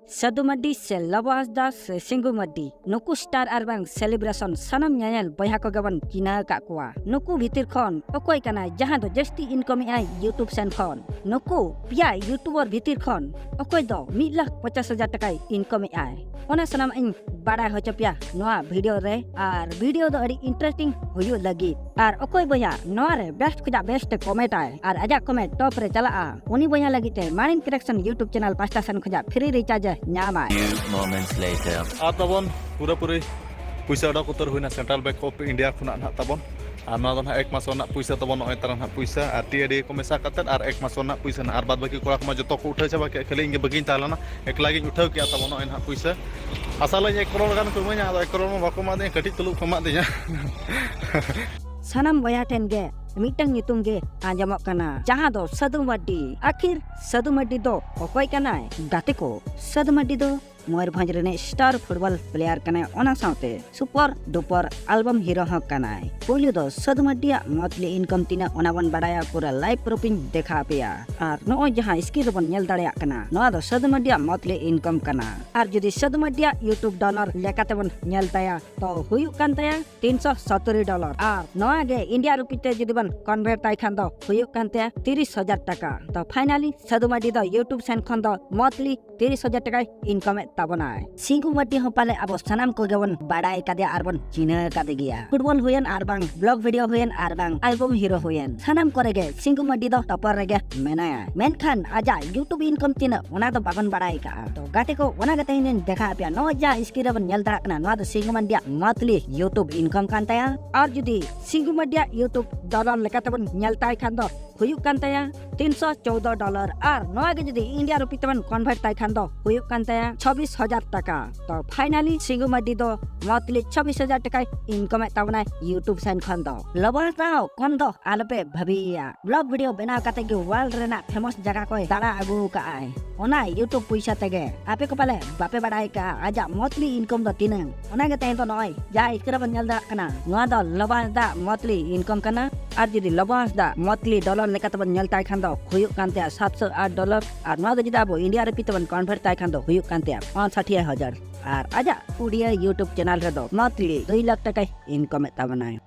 Sadu Madi se Lawas da se Singgu Madi nuku star arbang celebration sanam nyayal boyha ko gaban kina ka kwa nuku bhitir khon okoi kana jahan do jasti income ai YouTube sen khon nuku pia YouTuber bhitir khon okoi do 1,50,000 takai income ai ona sanam in bada hocho pia noa video re ar video do adi interesting hoyu lagi ar okoi boya noa re best kuja best comment ai ar aja comment top re chala a uni boya lagi te Manin Creation YouTube channel pasta san kuja free recharge nyama moments later tabon pura-puri puisa dak utar huina Central Bank of India khuna na tabon ana don ek masona puisa tabon oi taran puisa RTD ko mesa katet ar ek masona puisa na ar bad baki kora ma joto ko uthai chaba ke khali inge bagin talana ek lagi uthau ke tabon oi na puisa asala 1 crore gan kumanya 1 crore ma bako ma de kati tuluk khama de sanam boya ten ge mitang nyutum ge anjamok kana jaha do Sadu Madi akhir Sadu Madi do okoi kana gate ko Sadu Madi do Mayurbhanj रने star football player कने ओना साउते super duper album hero ह कनाय polio दो सदु media monthly income तिना ओनाबन बडाया पूरा live proofing देखा पेया are no जहां screen बन नेल दाड़िया कना नोआ दो सदु मडिया मंथली इनकम कना आर जदि सदु मडिया यूट्यूब डॉलर लेकाते बन नेल ताया तो हुयु कान ताया $370 आर नोआ गे इंडिया रुपी ते जदि बन कन्वर्ट ताई खान दो हुयु कान ताया 30,000 टाका तो फाइनली सदु मडी दो यूट्यूब सेन खन दो मंथली 30,000 टाका income tabonai Singgu Madi hopale abo sanam ko gabon badai kade arbon china kade gia football huyen arbang blog video huyen arbang album hero huyen sanam korege Singgu Madi do topar rege menaya menkhan aja YouTube income tina ona do bagon badai ka to gate ko ona gate inen dekha apya no ja skira ban nyal darak na no do Singgu Madi monthly YouTube income kan taya ar judi Singgu Madi YouTube dollar lekate ban nyal tai khan do huyuk kan taya $314 ar no age judi India rupi taban convert tai khan do huyuk kan taya 26,000 টাকা তো finally Singgu Madi do monthly 26,000 টাকা income তাবনা YouTube Sen খন do লবা তাও কোন do আলপে ভাবিয়া blog video বেনা কাতে গে world রেনা famous জায়গা কই দাঁড়া আগু কা আই ওনা YouTube পয়সা তেগে আপে ko pale bape badai ka aja monthly income do tinang ona ge tay to noy ja iskra ban nyal da kana noa do loba da monthly income kana ar jodi loba da monthly dollar lekata ban nyal tai khan do huyuk kan te $708 ar noa do jida bo India re pitaban convert tai khan do huyuk kan te 60,000 আর আজা উড়িয়া YouTube channel রে দো মাত্র 2 লাখ টাকা income তাবনায়